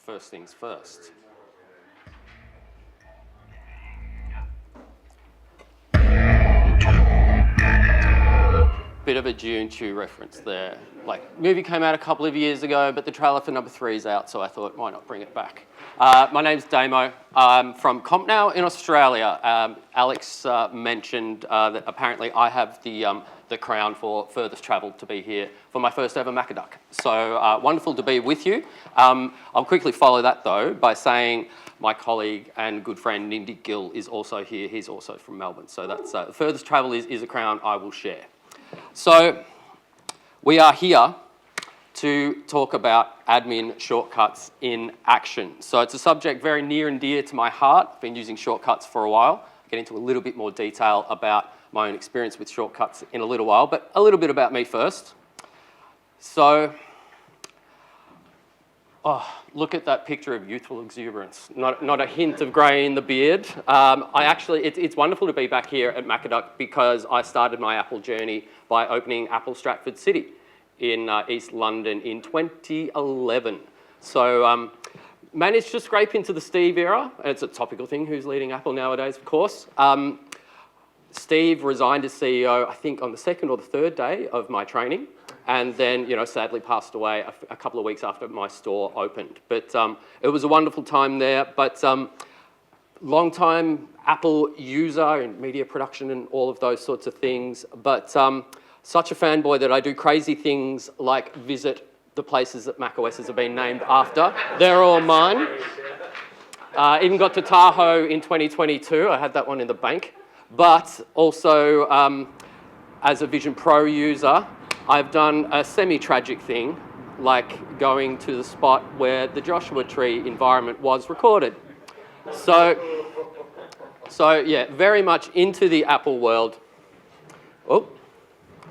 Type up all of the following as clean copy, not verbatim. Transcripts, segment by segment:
first things first. Bit of a June Chew reference there. Like, movie came out a couple of years ago, but the trailer for number 3 is out, so I thought, why not bring it back? My name's Damo. I'm from CompNow in Australia. Alex mentioned that apparently I have the crown for furthest travel to be here for my first ever macOS. So wonderful to be with you. I'll quickly follow that though by saying my colleague and good friend Nindy Gill is also here. He's also from Melbourne. So that's furthest travel is a crown I will share. So we are here to talk about admin shortcuts in action. So it's a subject very near and dear to my heart. I've been using shortcuts for a while. I'll get into a little bit more detail about my own experience with shortcuts in a little while, but a little bit about me first. So, look at that picture of youthful exuberance. Not a hint of grey in the beard. It's wonderful to be back here at macOS because I started my Apple journey by opening Apple Stratford City in East London in 2011. So managed to scrape into the Steve era, and it's a topical thing, who's leading Apple nowadays, of course. Steve resigned as CEO, I think, on the 2nd or the 3rd day of my training, and then, sadly passed away a couple of weeks after my store opened. But it was a wonderful time there, but long-time Apple user in media production and all of those sorts of things, but such a fanboy that I do crazy things like visit the places that macOSs have been named after. They're all mine. Even got to Tahoe in 2022. I had that one in the bank. But also, as a Vision Pro user, I've done a semi-tragic thing, like going to the spot where the Joshua Tree environment was recorded. So yeah, very much into the Apple world. Oh,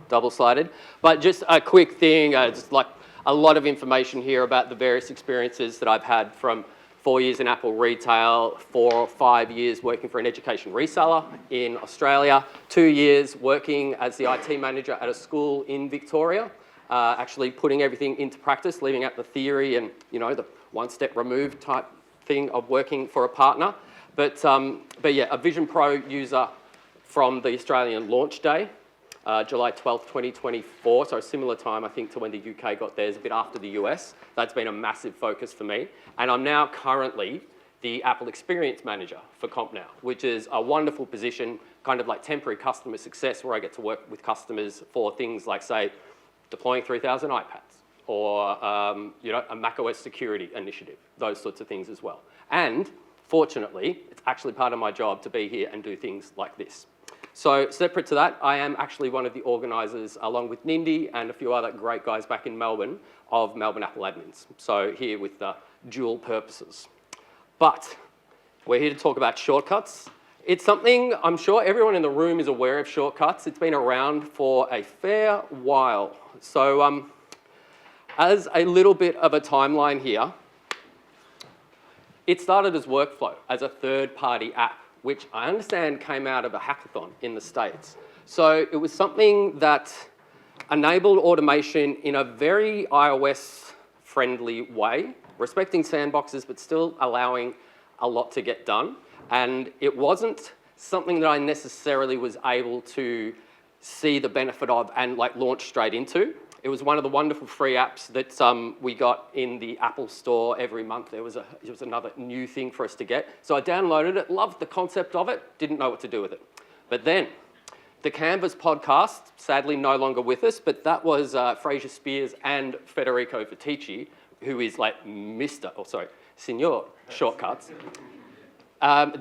double-sided. But just a quick thing, just like a lot of information here about the various experiences that I've had from 4 years in Apple retail, 4 or 5 years working for an education reseller in Australia, 2 years working as the IT manager at a school in Victoria, actually putting everything into practice, leaving out the theory and the one step removed type thing of working for a partner. But yeah, a Vision Pro user from the Australian launch day, July 12th, 2024, so a similar time, I think, to when the UK got theirs, a bit after the US. That's been a massive focus for me. And I'm now currently the Apple Experience Manager for CompNow, which is a wonderful position, kind of like temporary customer success, where I get to work with customers for things like, say, deploying 3,000 iPads, or a macOS security initiative, those sorts of things as well. And fortunately, it's actually part of my job to be here and do things like this. So separate to that, I am actually one of the organisers, along with Nindy and a few other great guys back in Melbourne, of Melbourne Apple Admins. So here with dual purposes. But we're here to talk about shortcuts. It's something I'm sure everyone in the room is aware of shortcuts. It's been around for a fair while. So as a little bit of a timeline here, it started as Workflow, as a third-party app, which I understand came out of a hackathon in the States. So it was something that enabled automation in a very iOS-friendly way, respecting sandboxes, but still allowing a lot to get done. And it wasn't something that I necessarily was able to see the benefit of and launch straight into. It was one of the wonderful free apps that we got in the Apple Store every month. It was another new thing for us to get. So I downloaded it, loved the concept of it, didn't know what to do with it. But then, the Canvas podcast, sadly no longer with us, but that was Fraser Spears and Federico Vitici, who is Signor Shortcuts.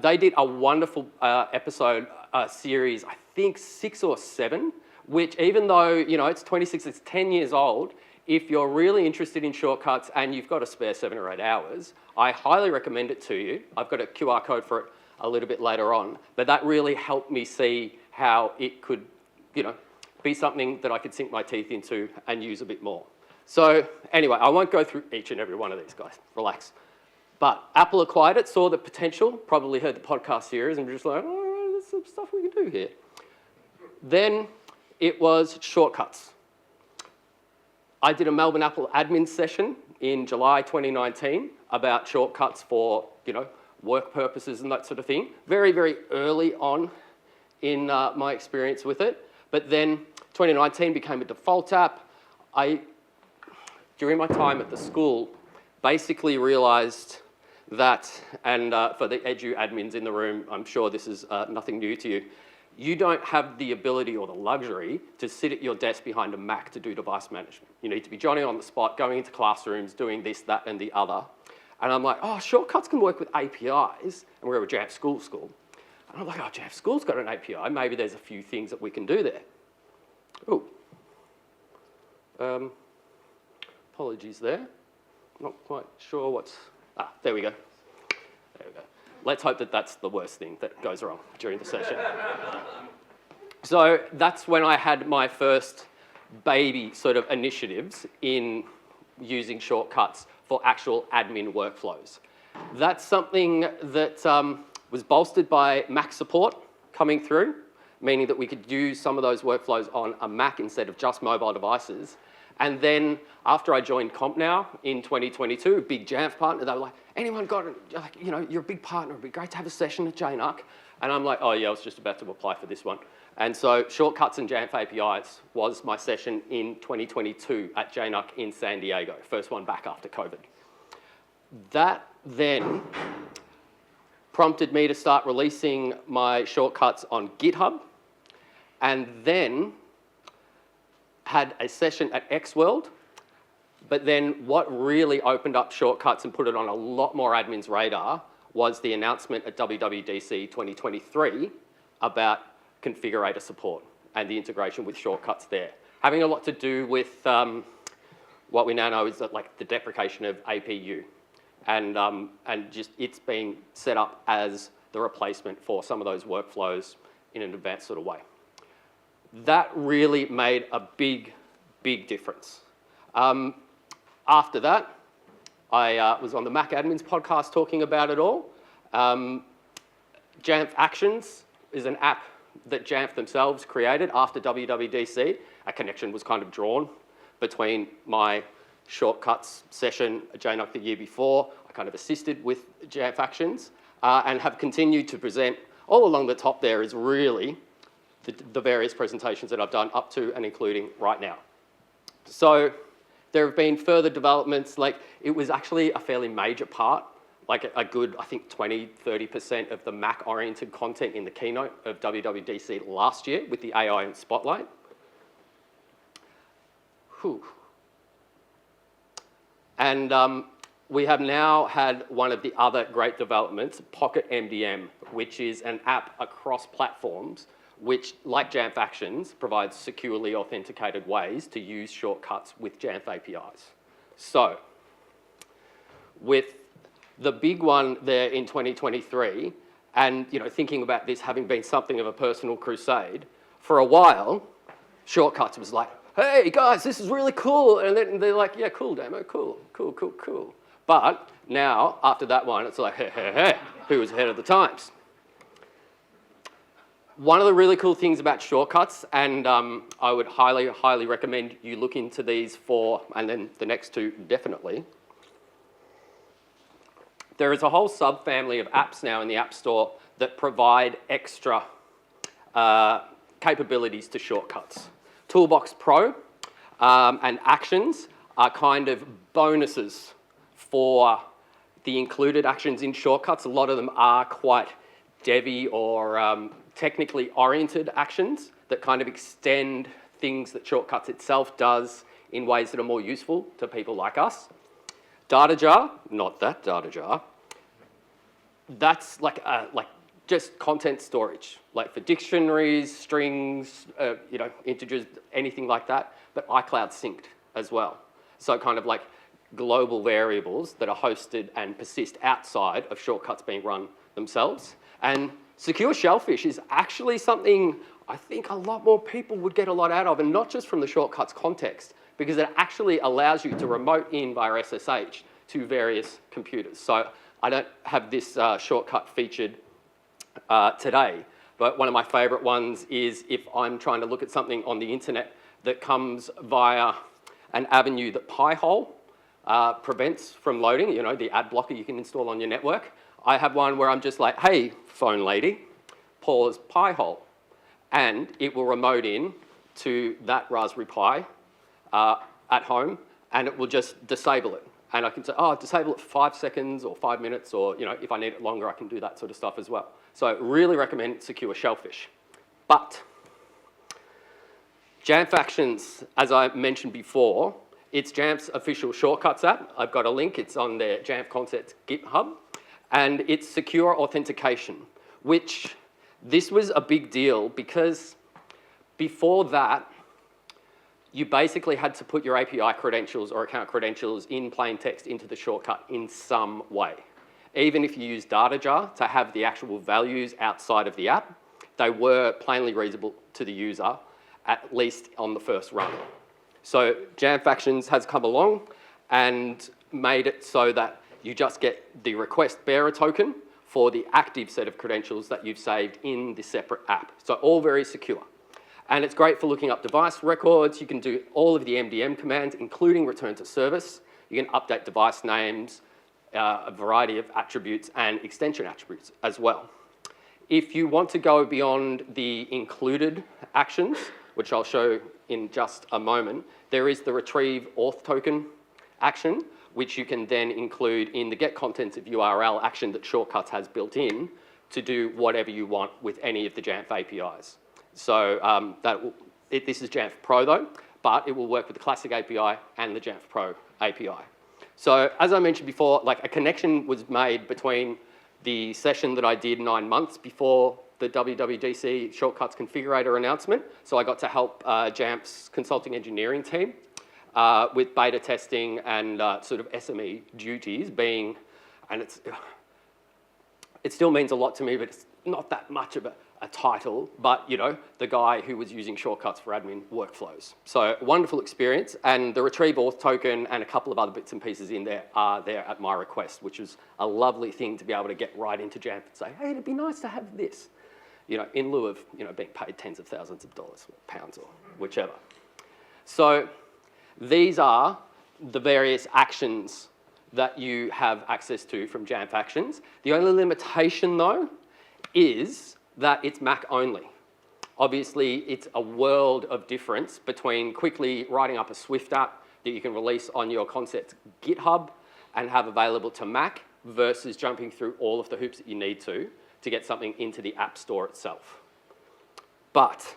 They did a wonderful episode series, I think 6 or 7, which even though, it's 26, it's 10 years old, if you're really interested in shortcuts and you've got a spare 7 or 8 hours, I highly recommend it to you. I've got a QR code for it a little bit later on, but that really helped me see how it could, be something that I could sink my teeth into and use a bit more. So anyway, I won't go through each and every one of these guys, relax. But Apple acquired it, saw the potential, probably heard the podcast series and just like, oh, there's some stuff we can do here. Then it was shortcuts. I did a Melbourne Apple admin session in July 2019. about shortcuts for, work purposes and that sort of thing. Very, very early on in my experience with it. But then 2019 became a default app. During my time at the school, basically realized that, and for the edu admins in the room, I'm sure this is nothing new to you, you don't have the ability or the luxury to sit at your desk behind a Mac to do device management. You need to be Johnny on the spot, going into classrooms, doing this, that, and the other. And I'm like, oh, shortcuts can work with APIs. And we're a Jamf school. And I'm like, oh, Jamf School's got an API. Maybe there's a few things that we can do there. Oh. Apologies there. Not quite sure what's... there we go. There we go. Let's hope that that's the worst thing that goes wrong during the session. So that's when I had my first baby sort of initiatives in using shortcuts for actual admin workflows. That's something that was bolstered by Mac support coming through, meaning that we could use some of those workflows on a Mac instead of just mobile devices. And then after I joined CompNow in 2022, a big Jamf partner, they were like, anyone got it? Like, you're a big partner, it'd be great to have a session at JNUC. And I'm like, oh yeah, I was just about to apply for this one. And so shortcuts and Jamf APIs was my session in 2022 at JNUC in San Diego, first one back after COVID. That then prompted me to start releasing my shortcuts on GitHub, and then had a session at XWorld. But then what really opened up shortcuts and put it on a lot more admins' radar was the announcement at WWDC 2023 about Configurator support and the integration with shortcuts there. Having a lot to do with what we now know is like the deprecation of APU and just it's being set up as the replacement for some of those workflows in an advanced sort of way. That really made a big, big difference. After that, I was on the Mac Admins podcast talking about it all. Jamf Actions is an app that Jamf themselves created after WWDC. A connection was kind of drawn between my shortcuts session at JNUC the year before. I kind of assisted with Jamf Actions and have continued to present. All along the top there is really the various presentations that I've done up to and including right now. So there have been further developments, like it was actually a fairly major part, like a good, I think 20, 30% of the Mac-oriented content in the keynote of WWDC last year with the AI and Spotlight. Whew. And we have now had one of the other great developments, PocketMDM, which is an app across platforms which, like Jamf Actions, provides securely authenticated ways to use shortcuts with Jamf APIs. So, with the big one there in 2023, and thinking about this having been something of a personal crusade, for a while, shortcuts was like, hey guys, this is really cool, and then they're like, yeah, cool demo, cool. But now, after that one, it's like, hey, who was ahead of the times? One of the really cool things about shortcuts, and I would highly, highly recommend you look into these and then the next two definitely. There is a whole subfamily of apps now in the App Store that provide extra capabilities to shortcuts. Toolbox Pro and Actions are kind of bonuses for the included actions in shortcuts. A lot of them are quite devy or technically oriented actions that kind of extend things that shortcuts itself does in ways that are more useful to people like us. Data jar, not that data jar. That's like just content storage, like for dictionaries, strings, integers, anything like that, but iCloud synced as well. So kind of like global variables that are hosted and persist outside of shortcuts being run themselves. And secure shellfish is actually something I think a lot more people would get a lot out of, and not just from the shortcuts context, because it actually allows you to remote in via SSH to various computers. So I don't have this shortcut featured today, but one of my favorite ones is if I'm trying to look at something on the internet that comes via an avenue that Pi-hole prevents from loading, you know, the ad blocker you can install on your network. I have one where I'm just like, hey, phone lady, pause Pi-hole, and it will remote in to that Raspberry Pi at home, and it will just disable it. And I can say, oh, disable it for 5 seconds or 5 minutes, or you know, if I need it longer, I can do that sort of stuff as well. So I really recommend Secure Shellfish. But Jamf Actions, as I mentioned before, it's Jamf's official shortcuts app. I've got a link. It's on their Jamf Concepts GitHub. And it's secure authentication, which this was a big deal because before that, you basically had to put your API credentials or account credentials in plain text into the shortcut in some way. Even if you use DataJar to have the actual values outside of the app, they were plainly readable to the user, at least on the first run. So Jamf Actions has come along and made it so that you just get the request bearer token for the active set of credentials that you've saved in the separate app. So all very secure. And it's great for looking up device records. You can do all of the MDM commands, including return to service. You can update device names, a variety of attributes and extension attributes as well. If you want to go beyond the included actions, which I'll show in just a moment, there is the retrieve auth token action, which you can then include in the get contents of URL action that Shortcuts has built in to do whatever you want with any of the Jamf APIs. So this is Jamf Pro though, but it will work with the Classic API and the Jamf Pro API. So as I mentioned before, like a connection was made between the session that I did 9 months before the WWDC Shortcuts Configurator announcement. So I got to help Jamf's consulting engineering team with beta testing and sort of SME duties being, and it still means a lot to me, but it's not that much of a title, but you know, the guy who was using Shortcuts for admin workflows. So wonderful experience, and the retrieve auth token and a couple of other bits and pieces in there are there at my request, which was a lovely thing to be able to get right into Jamf and say, hey, it'd be nice to have this, you know, in lieu of, you know, being paid tens of thousands of dollars, or pounds, or whichever. So these are the various actions that you have access to from Jamf Actions. The only limitation though is that it's Mac only. Obviously, it's a world of difference between quickly writing up a Swift app that you can release on your Concepts GitHub and have available to Mac versus jumping through all of the hoops that you need to get something into the App Store itself. But,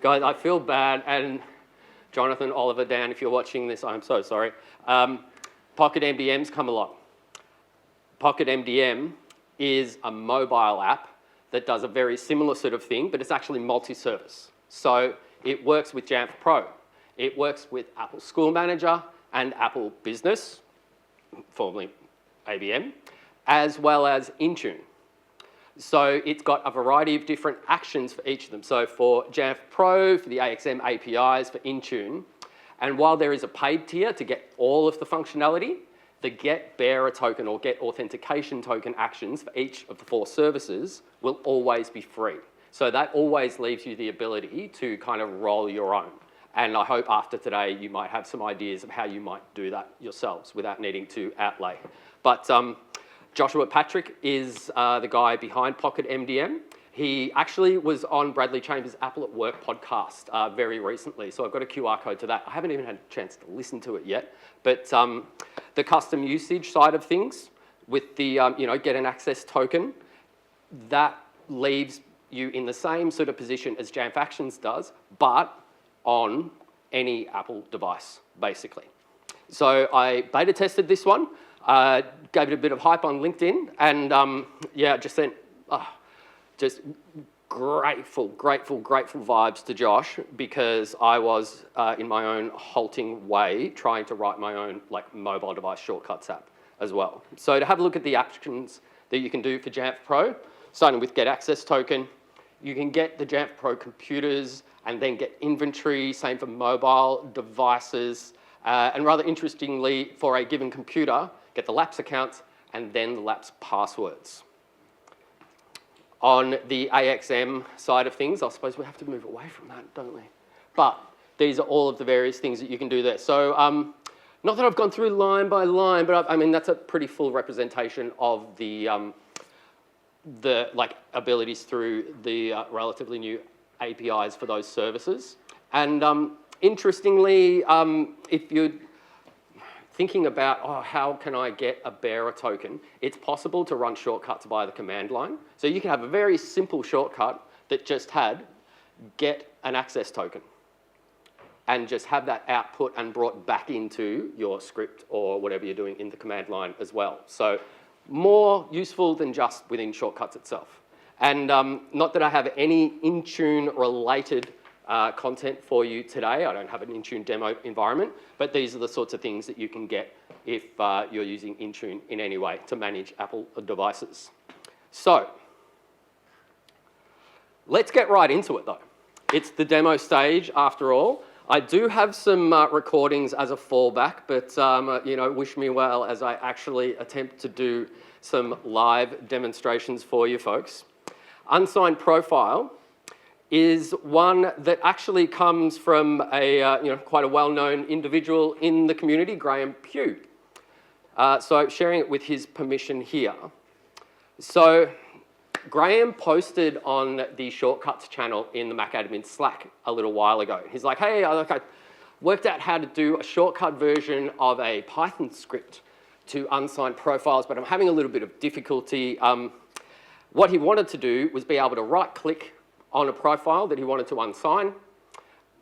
guys, I feel bad, and Jonathan, Oliver, Dan, if you're watching this, I'm so sorry. PocketMDM's come along. PocketMDM is a mobile app that does a very similar sort of thing, but it's actually multi-service. So it works with Jamf Pro. It works with Apple School Manager and Apple Business, formerly ABM, as well as Intune. So it's got a variety of different actions for each of them. So for Jamf Pro, for the AXM APIs, for Intune, and while there is a paid tier to get all of the functionality, the get bearer token or get authentication token actions for each of the 4 services will always be free. So that always leaves you the ability to kind of roll your own. And I hope after today you might have some ideas of how you might do that yourselves without needing to outlay. But Joshua Patrick is the guy behind PocketMDM. He actually was on Bradley Chambers' Apple at Work podcast very recently, so I've got a QR code to that. I haven't even had a chance to listen to it yet, but the custom usage side of things with the get an access token, that leaves you in the same sort of position as Jamf Actions does, but on any Apple device, basically. So I beta tested this one, gave it a bit of hype on LinkedIn, and yeah, just sent just grateful vibes to Josh, because I was in my own halting way trying to write my own like mobile device shortcuts app as well. So to have a look at the actions that you can do for Jamf Pro, starting with get access token, you can get the Jamf Pro computers and then get inventory, same for mobile devices, and rather interestingly, for a given computer, get the lapse accounts and then the lapse passwords. On the AXM side of things, I suppose we have to move away from that, don't we? But these are all of the various things that you can do there. So not that I've gone through line by line, but I mean, that's a pretty full representation of the abilities through the relatively new APIs for those services. And interestingly, if you're thinking about, oh, how can I get a bearer token, it's possible to run shortcuts via the command line. So you can have a very simple shortcut that just had get an access token and just have that output and brought back into your script or whatever you're doing in the command line as well. So more useful than just within shortcuts itself. And not that I have any Intune related content for you today. I don't have an Intune demo environment, but these are the sorts of things that you can get if you're using Intune in any way to manage Apple devices. So let's get right into it though. It's the demo stage after all. I do have some recordings as a fallback, but wish me well as I actually attempt to do some live demonstrations for you folks. Unsigned profile is one that actually comes from a quite a well-known individual in the community, Graham Pugh. So sharing it with his permission here. So Graham posted on the Shortcuts channel in the macadmin Slack a little while ago. He's like, hey, I worked out how to do a shortcut version of a Python script to unsigned profiles, but I'm having a little bit of difficulty. What he wanted to do was be able to right-click on a profile that he wanted to unsign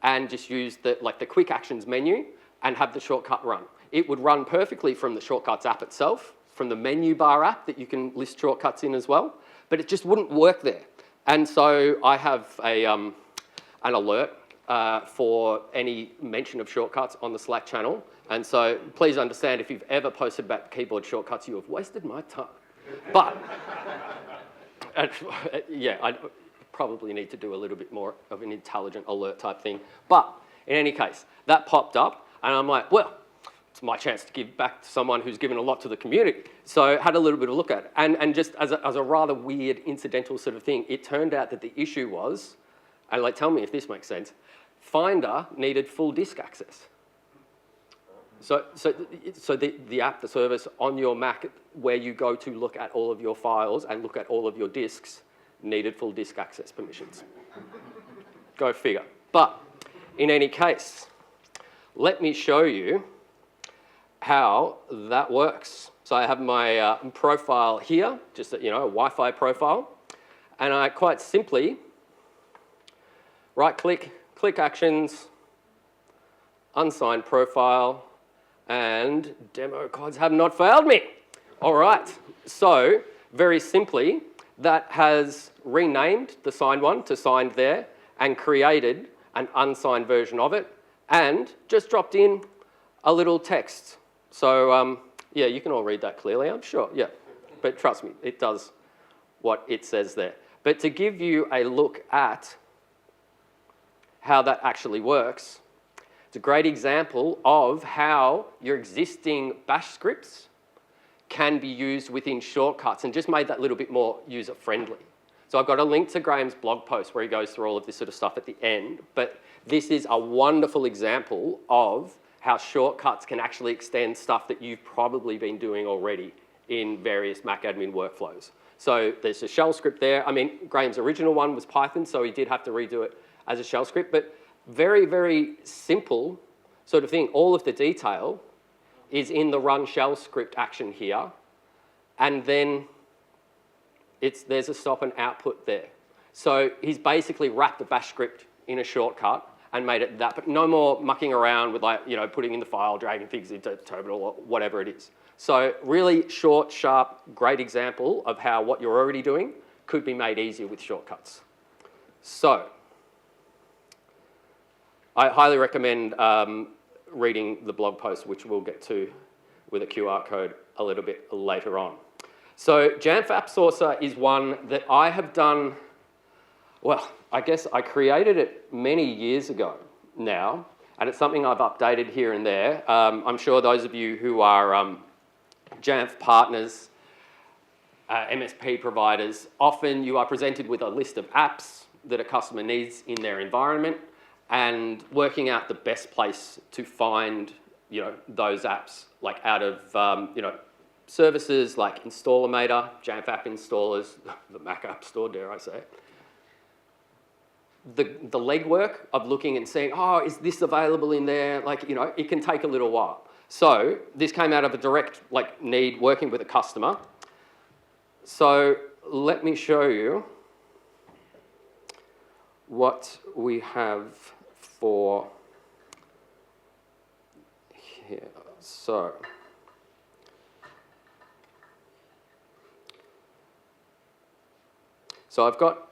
and just use the quick actions menu and have the shortcut run. It would run perfectly from the Shortcuts app itself, from the menu bar app that you can list shortcuts in as well, but it just wouldn't work there. And so I have an alert for any mention of shortcuts on the Slack channel. And so please understand, if you've ever posted about keyboard shortcuts, you have wasted my time. But yeah, I probably need to do a little bit more of an intelligent alert type thing. But in any case, that popped up and I'm like, well, it's my chance to give back to someone who's given a lot to the community. So I had a little bit of a look at it. And just as a rather weird incidental sort of thing, it turned out that the issue was, and tell me if this makes sense, Finder needed full disk access. So the app, the service on your Mac where you go to look at all of your files and look at all of your disks needed full disk access permissions. Go figure. But in any case, let me show you how that works. So I have my profile here, just a Wi-Fi profile, and I quite simply right-click, click actions, unsigned profile, and demo codes have not failed me. All right, so very simply, that has renamed the signed one to signed there and created an unsigned version of it and just dropped in a little text. So yeah, you can all read that clearly, I'm sure, yeah. But trust me, it does what it says there. But to give you a look at how that actually works, it's a great example of how your existing bash scripts can be used within shortcuts and just made that little bit more user-friendly. So I've got a link to Graham's blog post where he goes through all of this sort of stuff at the end, but this is a wonderful example of how shortcuts can actually extend stuff that you've probably been doing already in various macadmin workflows. So there's a shell script there. I mean, Graham's original one was Python, so he did have to redo it as a shell script, but very, very simple sort of thing. All of the detail is in the run shell script action here, and then there's a stop and output there. So he's basically wrapped the bash script in a shortcut and made it that, but no more mucking around with putting in the file, dragging things into terminal or whatever it is. So really short, sharp, great example of how what you're already doing could be made easier with shortcuts. So I highly recommend reading the blog post, which we'll get to with a QR code a little bit later on. So Jamf App Sourcer is one that I have done, well, I guess I created it many years ago now, and it's something I've updated here and there. I'm sure those of you who are Jamf partners, MSP providers, often you are presented with a list of apps that a customer needs in their environment, and working out the best place to find, those apps, like out of, services like Installator, Jamf App Installers, the Mac App Store, dare I say. The legwork of looking and seeing, oh, is this available in there? It can take a little while. So this came out of a direct need working with a customer. So let me show you what we have for here. So I've got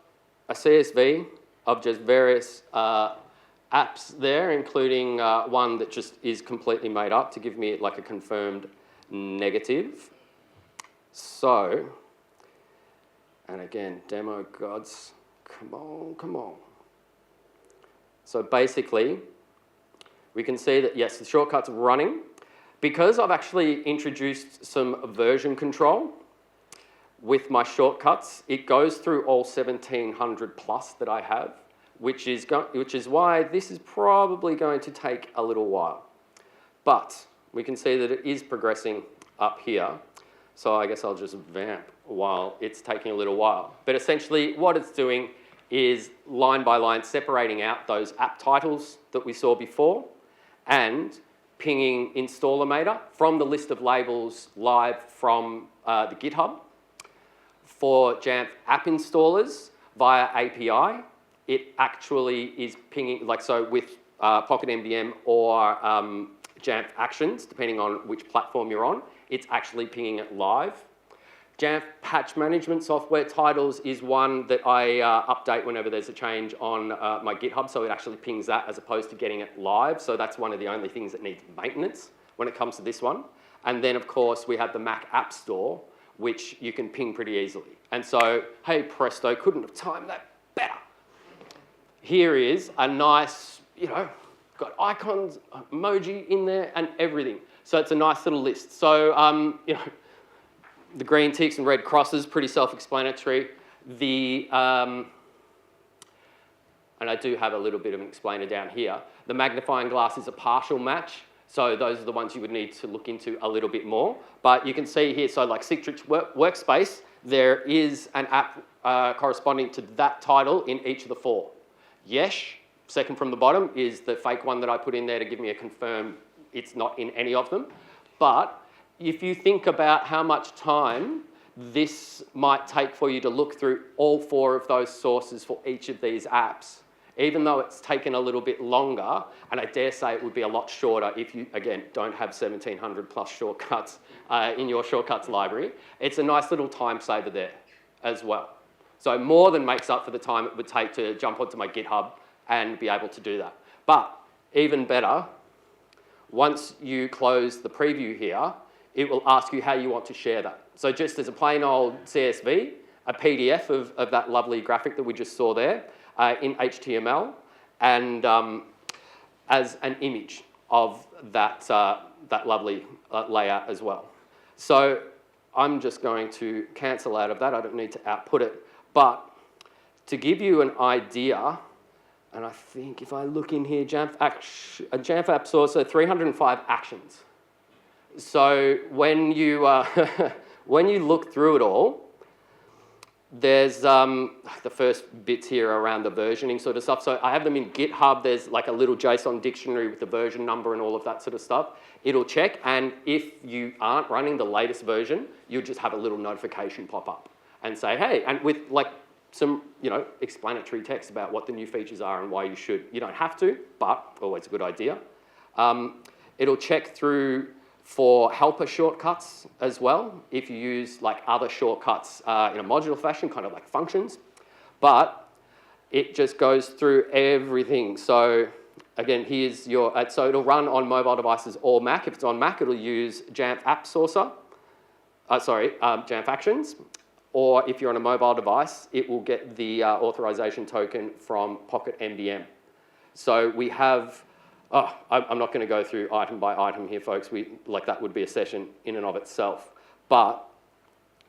a CSV of just various apps there, including one that just is completely made up to give me a confirmed negative. So, and again, demo gods, come on. So basically, we can see that, yes, the shortcut's running. Because I've actually introduced some version control with my shortcuts, it goes through all 1700 plus that I have, which is why this is probably going to take a little while. But we can see that it is progressing up here. So I guess I'll just vamp while it's taking a little while. But essentially what it's doing is line by line separating out those app titles that we saw before and pinging Installator from the list of labels live from the GitHub. For Jamf app installers via API, it actually is pinging, so with PocketMDM or Jamf Actions, depending on which platform you're on, it's actually pinging it live. Jamf patch management software titles is one that I update whenever there's a change on my GitHub, so it actually pings that as opposed to getting it live. So that's one of the only things that needs maintenance when it comes to this one. And then, of course, we have the Mac App Store, which you can ping pretty easily. And so, hey, presto, couldn't have timed that better. Here is a nice, got icons, emoji in there, and everything. So it's a nice little list. So, the green ticks and red crosses, pretty self-explanatory. And I do have a little bit of an explainer down here. The magnifying glass is a partial match. So those are the ones you would need to look into a little bit more. But you can see here, so like Citrix Workspace, there is an app corresponding to that title in each of the four. Yesh, second from the bottom, is the fake one that I put in there to give me a confirm it's not in any of them. But if you think about how much time this might take for you to look through all four of those sources for each of these apps, even though it's taken a little bit longer, and I dare say it would be a lot shorter if you, again, don't have 1700 plus shortcuts in your shortcuts library, it's a nice little time saver there as well. So more than makes up for the time it would take to jump onto my GitHub and be able to do that. But even better, once you close the preview here, it will ask you how you want to share that. So just as a plain old CSV, a PDF of that lovely graphic that we just saw there in HTML, and as an image of that, that lovely layout as well. So I'm just going to cancel out of that. I don't need to output it. But to give you an idea, and I think if I look in here, Jamf App Source, so 305 actions. So when you, when you look through it all, there's the first bits here around the versioning sort of stuff. So I have them in GitHub. There's like a little JSON dictionary with the version number and all of that sort of stuff. It'll check, and if you aren't running the latest version, you'll just have a little notification pop up and say, hey, and with like some, explanatory text about what the new features are and why you should. You don't have to, but always a good idea. It'll check through for helper shortcuts as well, if you use like other shortcuts in a modular fashion, kind of like functions. But it just goes through everything. So again, here's your, so it'll run on mobile devices or Mac. If it's on Mac, it'll use Jamf App Sourcer, Jamf Actions. Or if you're on a mobile device, it will get the authorization token from PocketMDM. So we have, I'm not going to go through item by item here, folks. That would be a session in and of itself. But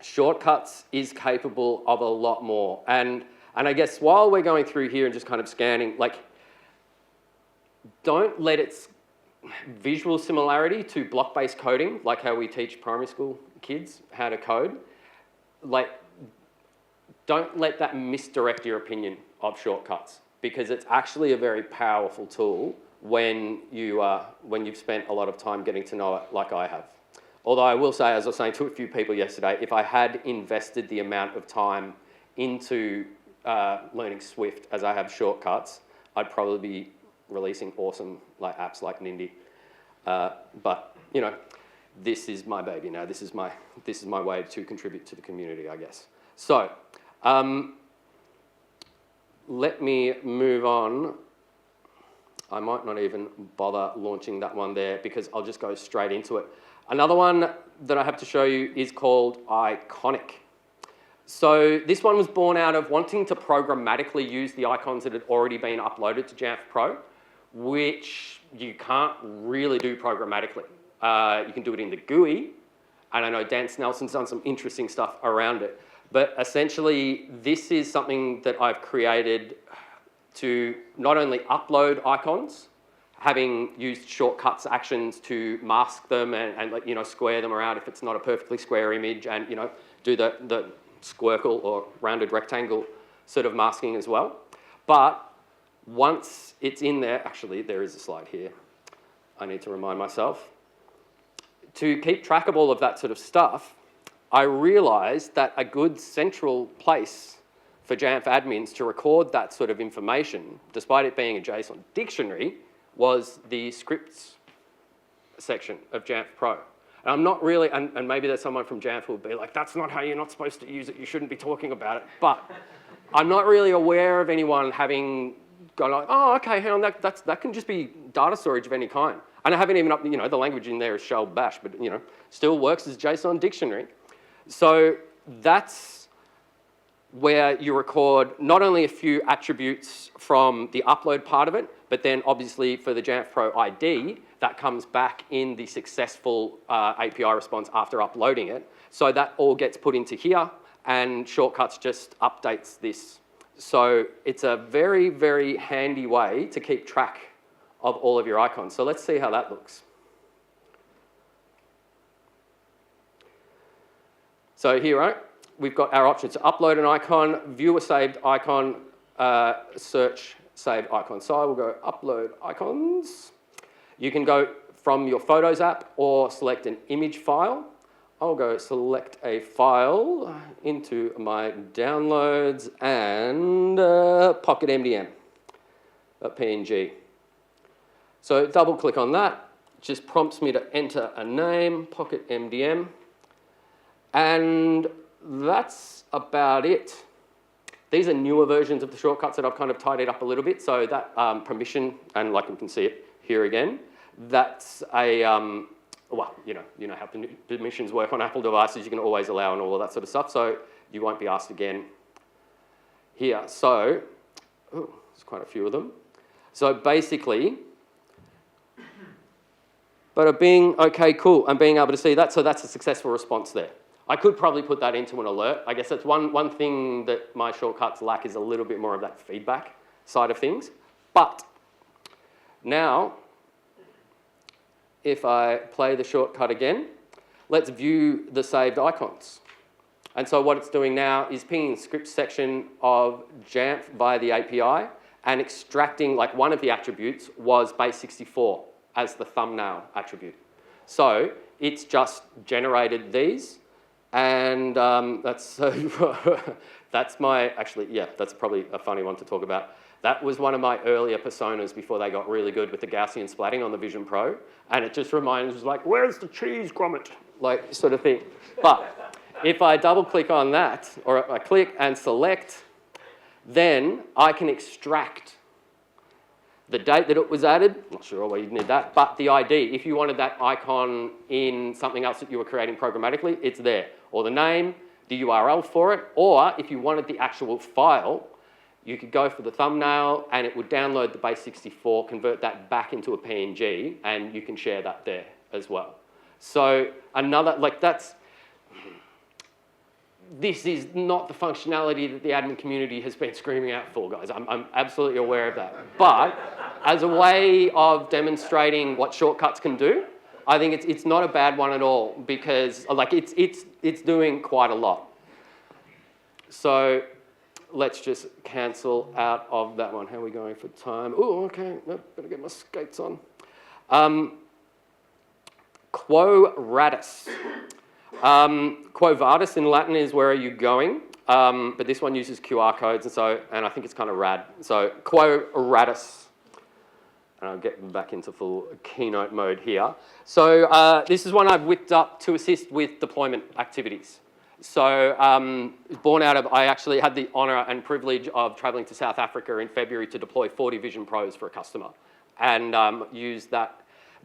shortcuts is capable of a lot more. And I guess while we're going through here and just kind of scanning, don't let its visual similarity to block-based coding, like how we teach primary school kids how to code, like, don't let that misdirect your opinion of shortcuts, because it's actually a very powerful tool when you've spent a lot of time getting to know it like I have. Although I will say, as I was saying to a few people yesterday, if I had invested the amount of time into learning Swift as I have shortcuts, I'd probably be releasing awesome apps like Nindy. But you know, this is my baby now. This is my way to contribute to the community, I guess. So let me move on. I might not even bother launching that one there because I'll just go straight into it. Another one that I have to show you is called Iconic. So this one was born out of wanting to programmatically use the icons that had already been uploaded to Jamf Pro, which you can't really do programmatically. You can do it in the GUI, and I know Dan Snelson's done some interesting stuff around it. But essentially, this is something that I've created to not only upload icons, having used shortcuts actions to mask them and square them around if it's not a perfectly square image, and do the squircle or rounded rectangle sort of masking as well. But once it's in there, actually there is a slide here. I need to remind myself. To keep track of all of that sort of stuff, I realized that a good central place for Jamf admins to record that sort of information, despite it being a JSON dictionary, was the scripts section of Jamf Pro. And I'm not really, and maybe there's someone from Jamf who will be like, that's not how you're not supposed to use it, you shouldn't be talking about it. But I'm not really aware of anyone having gone like, oh, okay, hang on, that can just be data storage of any kind. And I haven't even the language in there is shell bash, but still works as JSON dictionary. So that's where you record not only a few attributes from the upload part of it, but then obviously for the Jamf Pro ID, that comes back in the successful API response after uploading it. So that all gets put into here, and Shortcuts just updates this. So it's a very, very handy way to keep track of all of your icons. So let's see how that looks. So here, we've got our options to upload an icon, view a saved icon, search saved icon. So I will go upload icons. You can go from your Photos app or select an image file. I'll go select a file into my downloads and PocketMDM, a PNG. So double click on that, just prompts me to enter a name, PocketMDM, and that's about it. These are newer versions of the shortcuts that I've kind of tidied up a little bit. So that permission, and like you can see it here again, that's a, well, you know how permissions work on Apple devices. You can always allow and all of that sort of stuff. So you won't be asked again here. So, oh, there's quite a few of them. So basically, but being okay, cool, and being able to see that, so that's a successful response there. I could probably put that into an alert. I guess that's one thing that my shortcuts lack is a little bit more of that feedback side of things. But now, if I play the shortcut again, let's view the saved icons. And so what it's doing now is pinging the script section of Jamf via the API and extracting, like one of the attributes was base64 as the thumbnail attribute. So it's just generated these. And that's my, actually, yeah, that's probably a funny one to talk about. That was one of my earlier personas before they got really good with the Gaussian splatting on the Vision Pro. And it just reminds us, like, where's the cheese grommet? Like, sort of thing. But if I double click on that, or I click and select, then I can extract the date that it was added, not sure why you'd need that, but the ID. If you wanted that icon in something else that you were creating programmatically, it's there. Or the name, the URL for it, or if you wanted the actual file, you could go for the thumbnail and it would download the base64, convert that back into a PNG, and you can share that there as well. So another, like this is not the functionality that the admin community has been screaming out for, guys. I'm absolutely aware of that. But as a way of demonstrating what shortcuts can do, I think it's not a bad one at all, because like it's doing quite a lot. So let's just cancel out of that one. How are we going for time? Oh, okay. Nope, better get my skates on. Quo vadis. Quo vadis in Latin is where are you going, but this one uses QR codes, and I think it's kind of rad. So quo vadis. And I'll get back into full keynote mode here. So this is one I've whipped up to assist with deployment activities. So born out of, I actually had the honor and privilege of traveling to South Africa in February to deploy 40 Vision Pros for a customer, and use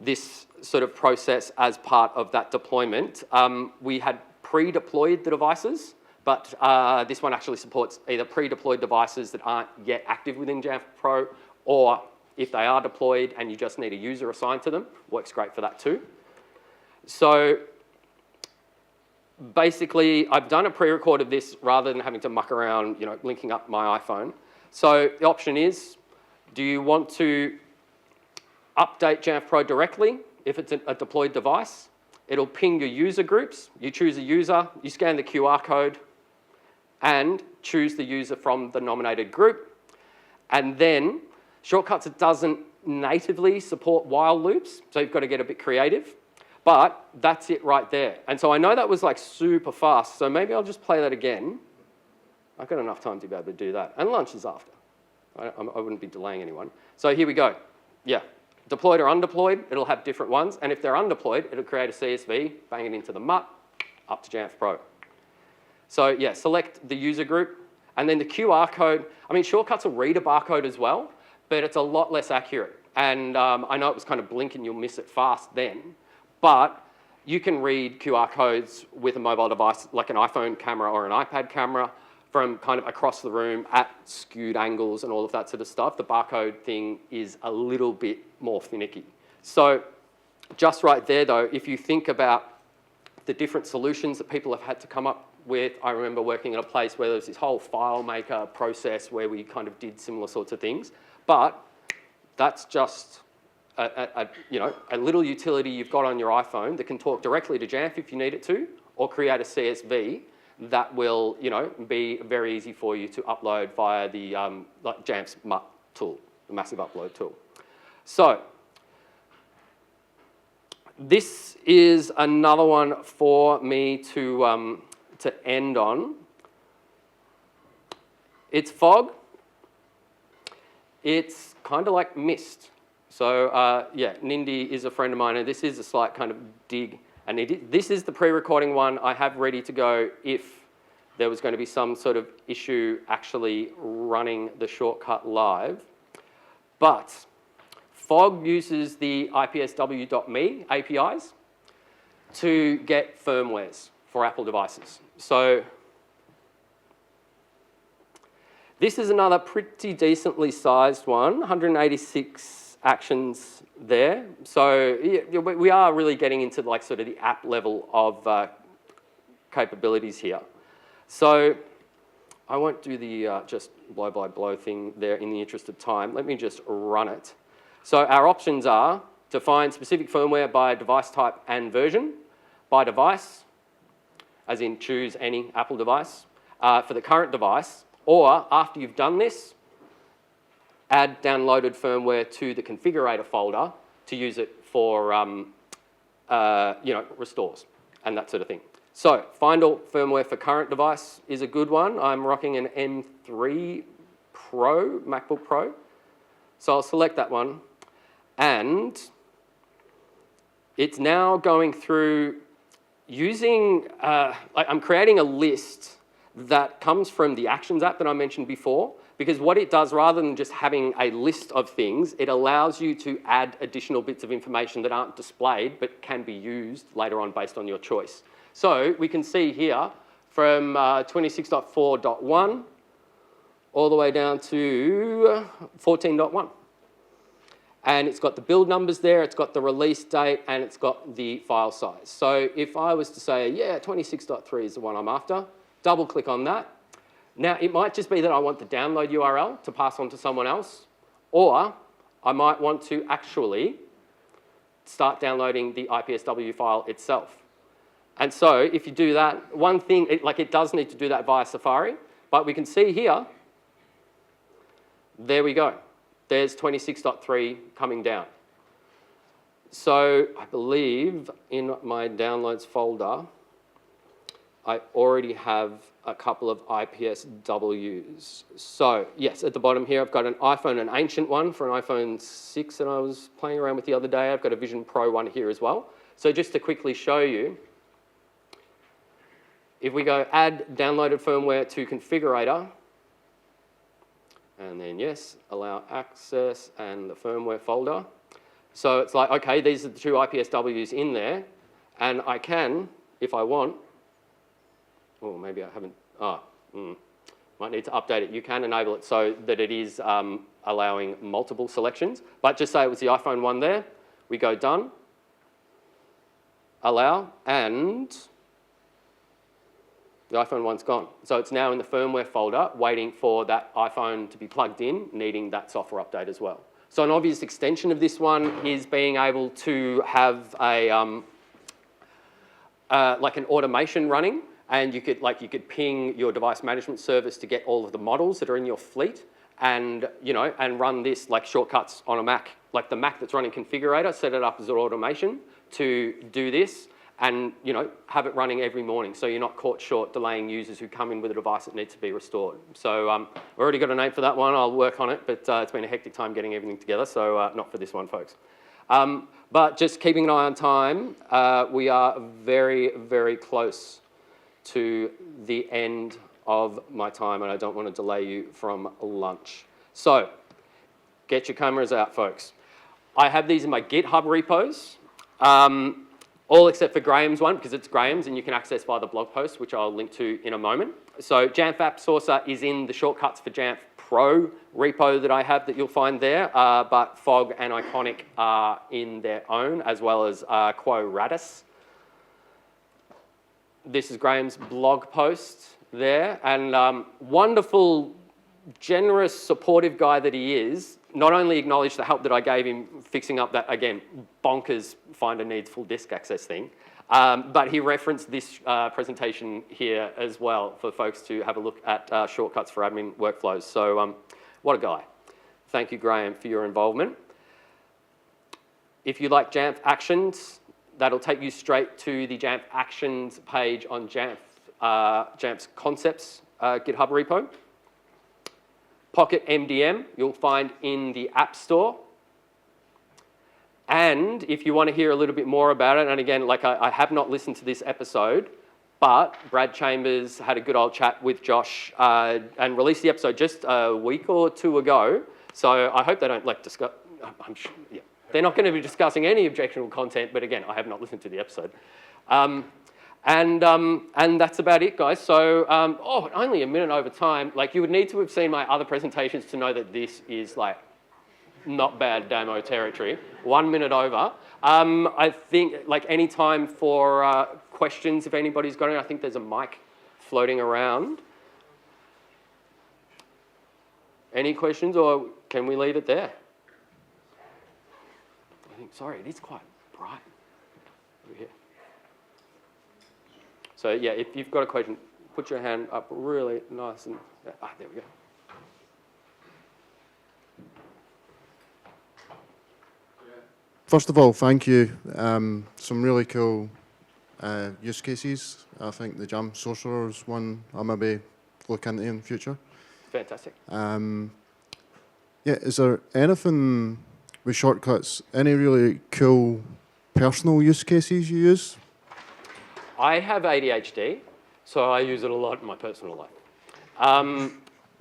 this sort of process as part of that deployment. We had pre-deployed the devices, but this one actually supports either pre-deployed devices that aren't yet active within Jamf Pro, or if they are deployed and you just need a user assigned to them, works great for that too. So basically, I've done a pre-record of this rather than having to muck around, linking up my iPhone. So the option is, do you want to update Jamf Pro directly if it's a deployed device? It'll ping your user groups. You choose a user, you scan the QR code, and choose the user from the nominated group. And then, Shortcuts, it doesn't natively support while loops, so you've got to get a bit creative. But that's it right there. And so I know that was like super fast, so maybe I'll just play that again. I've got enough time to be able to do that. And lunch is after. I wouldn't be delaying anyone. So here we go. Yeah. Deployed or undeployed, it'll have different ones. And if they're undeployed, it'll create a CSV, bang it into the MUT, up to Jamf Pro. So yeah, select the user group. And then the QR code, Shortcuts will read a barcode as well, but it's a lot less accurate. And I know it was kind of blinking, you'll miss it fast then. But you can read QR codes with a mobile device, like an iPhone camera or an iPad camera, from kind of across the room at skewed angles and all of that sort of stuff. The barcode thing is a little bit more finicky. So just right there, though, if you think about the different solutions that people have had to come up with, I remember working at a place where there was this whole file maker process where we kind of did similar sorts of things. But that's just a little utility you've got on your iPhone that can talk directly to Jamf if you need it to, or create a CSV that will, be very easy for you to upload via the Jamf's MUT tool, the massive upload tool. So this is another one for me to end on. It's fog. It's kind of like mist. So yeah, Nindy is a friend of mine, and this is a slight kind of dig. And this is the pre-recording one I have ready to go if there was going to be some sort of issue actually running the shortcut live. But Fog uses the ipsw.me APIs to get firmwares for Apple devices. So this is another pretty decently sized one, 186 actions there. So yeah, we are really getting into like sort of the app level of capabilities here. So I won't do the just blow by blow thing there in the interest of time. Let me just run it. So our options are to find specific firmware by device type and version, by device, as in choose any Apple device, for the current device, or after you've done this, add downloaded firmware to the configurator folder to use it for restores and that sort of thing. So find all firmware for current device is a good one. I'm rocking an M3 Pro, MacBook Pro. So I'll select that one. And it's now going through using, I'm creating a list that comes from the Actions app that I mentioned before, because what it does, rather than just having a list of things, it allows you to add additional bits of information that aren't displayed but can be used later on based on your choice. So we can see here from 26.4.1 all the way down to 14.1. And it's got the build numbers there, it's got the release date, and it's got the file size. So if I was to say, yeah, 26.3 is the one I'm after, double click on that. Now, it might just be that I want the download URL to pass on to someone else, or I might want to actually start downloading the IPSW file itself. And so if you do that, one thing, it does need to do that via Safari, but we can see here, there we go. There's 26.3 coming down. So I believe in my downloads folder, I already have a couple of IPSWs. So yes, at the bottom here, I've got an iPhone, an ancient one for an iPhone 6 that I was playing around with the other day. I've got a Vision Pro one here as well. So just to quickly show you, if we go add downloaded firmware to configurator, and then yes, allow access and the firmware folder. So it's like, okay, these are the two IPSWs in there, and I can, if I want, oh, maybe I haven't, might need to update it. You can enable it so that it is allowing multiple selections, but just say it was the iPhone one there. We go done, allow, and the iPhone one's gone. So it's now in the firmware folder, waiting for that iPhone to be plugged in, needing that software update as well. So an obvious extension of this one is being able to have a, like an automation running, and you could ping your device management service to get all of the models that are in your fleet, and and run this like shortcuts on a Mac, like the Mac that's running Configurator, set it up as an automation to do this, and have it running every morning, so you're not caught short delaying users who come in with a device that needs to be restored. So I've already got a name for that one. I'll work on it, but it's been a hectic time getting everything together, so not for this one, folks. But just keeping an eye on time, we are very, very close to the end of my time, and I don't want to delay you from lunch. So get your cameras out, folks. I have these in my GitHub repos. All except for Graham's one, because it's Graham's and you can access via the blog post, which I'll link to in a moment. So Jamf App Sourcer is in the shortcuts for Jamf Pro repo that I have that you'll find there, but Fog and Iconic are in their own, as well as Quo Radis. This is Graham's blog post there, and wonderful, generous, supportive guy that he is, not only acknowledged the help that I gave him fixing up that, again, bonkers Finder needs full disk access thing, but he referenced this presentation here as well for folks to have a look at shortcuts for admin workflows. So what a guy. Thank you, Graham, for your involvement. If you like Jamf Actions, that'll take you straight to the Jamf Actions page on Jamf's Concepts GitHub repo. PocketMDM, you'll find in the App Store. And if you want to hear a little bit more about it, and again, like I have not listened to this episode, but Brad Chambers had a good old chat with Josh and released the episode just a week or two ago. So I hope they don't discuss, I'm sure, yeah. They're not going to be discussing any objectionable content, but again, I have not listened to the episode. And that's about it, guys. So, only a minute over time. Like, you would need to have seen my other presentations to know that this is not bad demo territory. 1 minute over. I think any time for questions, if anybody's got it. I think there's a mic floating around. Any questions, or can we leave it there? I think, sorry, it is quite bright over here. So yeah, if you've got a question, put your hand up really nice and, there we go. First of all, thank you. Some really cool use cases. I think the Jamf Sorcerer is one I'll maybe look into in the future. Fantastic. Yeah, is there anything with shortcuts, any really cool personal use cases you use? I have ADHD, so I use it a lot in my personal life.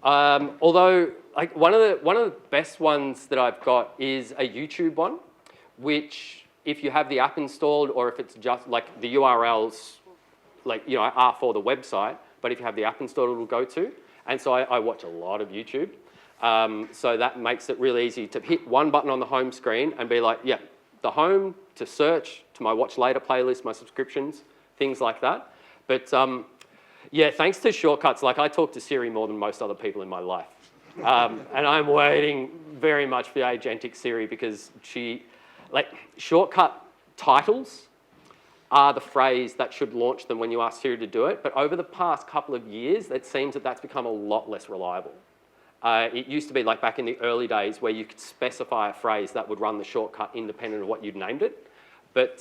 Although, one of the best ones that I've got is a YouTube one, which if you have the app installed, or if it's just the URLs, are for the website, but if you have the app installed, it'll go to. And so I watch a lot of YouTube. So that makes it really easy to hit one button on the home screen and be like, yeah, the home, to search, to my watch later playlist, my subscriptions, things like that. But Yeah, thanks to shortcuts, like I talk to Siri more than most other people in my life. And I'm waiting very much for the agentic Siri because shortcut titles are the phrase that should launch them when you ask Siri to do it. But over the past couple of years, it seems that that's become a lot less reliable. It used to be like back in the early days where you could specify a phrase that would run the shortcut independent of what you'd named it. But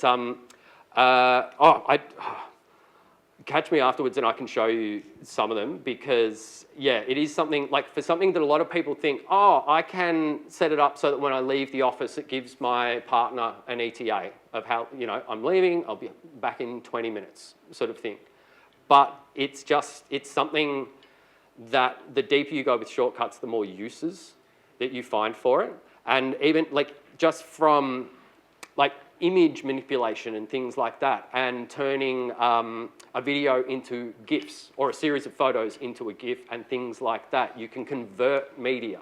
catch me afterwards and I can show you some of them because, yeah, it is something, like for something that a lot of people think, oh, I can set it up so that when I leave the office, it gives my partner an ETA of how, you know, I'm leaving, I'll be back in 20 minutes sort of thing. But it's something that the deeper you go with shortcuts, the more uses that you find for it. And even like just from like image manipulation and things like that, and turning a video into GIFs or a series of photos into a GIF and things like that. You can convert media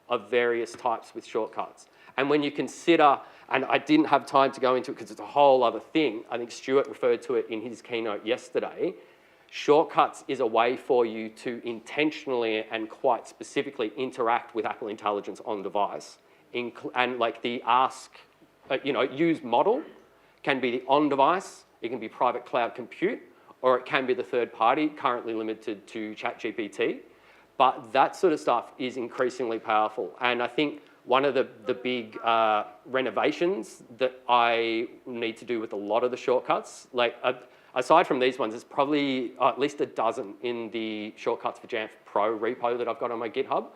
of various types with shortcuts. And when you consider, and I didn't have time to go into it because it's a whole other thing, I think Stuart referred to it in his keynote yesterday, shortcuts is a way for you to intentionally and quite specifically interact with Apple Intelligence on device. And like the use model can be the on-device, it can be private cloud compute, or it can be the third party, currently limited to ChatGPT. But that sort of stuff is increasingly powerful. And I think one of the big renovations that I need to do with a lot of the shortcuts, like aside from these ones, there's probably at least a dozen in the Shortcuts for Jamf Pro repo that I've got on my GitHub.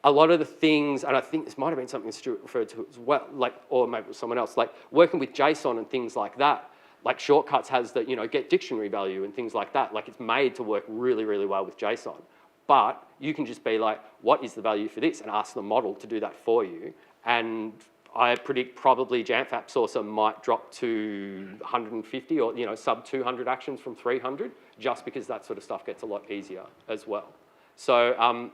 A lot of the things, and I think this might have been something Stuart referred to as well, like, or maybe it was someone else, like working with JSON and things like that, like Shortcuts has the, get dictionary value and things like that. Like it's made to work really, really well with JSON. But you can just be like, what is the value for this? And ask the model to do that for you. And I predict probably Jamf App Sourcer might drop to 150 or, sub 200 actions from 300, just because that sort of stuff gets a lot easier as well. So,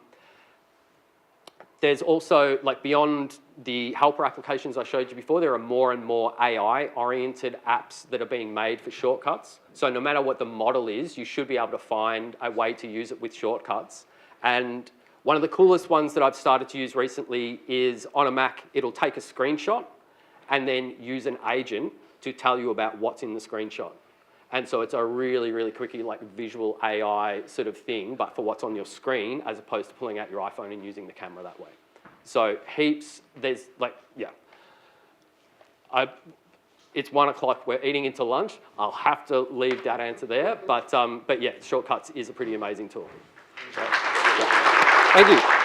there's also, like beyond the helper applications I showed you before, there are more and more AI-oriented apps that are being made for shortcuts. So no matter what the model is, you should be able to find a way to use it with shortcuts. And one of the coolest ones that I've started to use recently is on a Mac, it'll take a screenshot and then use an agent to tell you about what's in the screenshot. And so it's a really, really quickie, like visual AI sort of thing, but for what's on your screen, as opposed to pulling out your iPhone and using the camera that way. So heaps, there's like, yeah. It's 1 o'clock, we're eating into lunch. I'll have to leave that answer there, but yeah, Shortcuts is a pretty amazing tool. So, yeah. Thank you.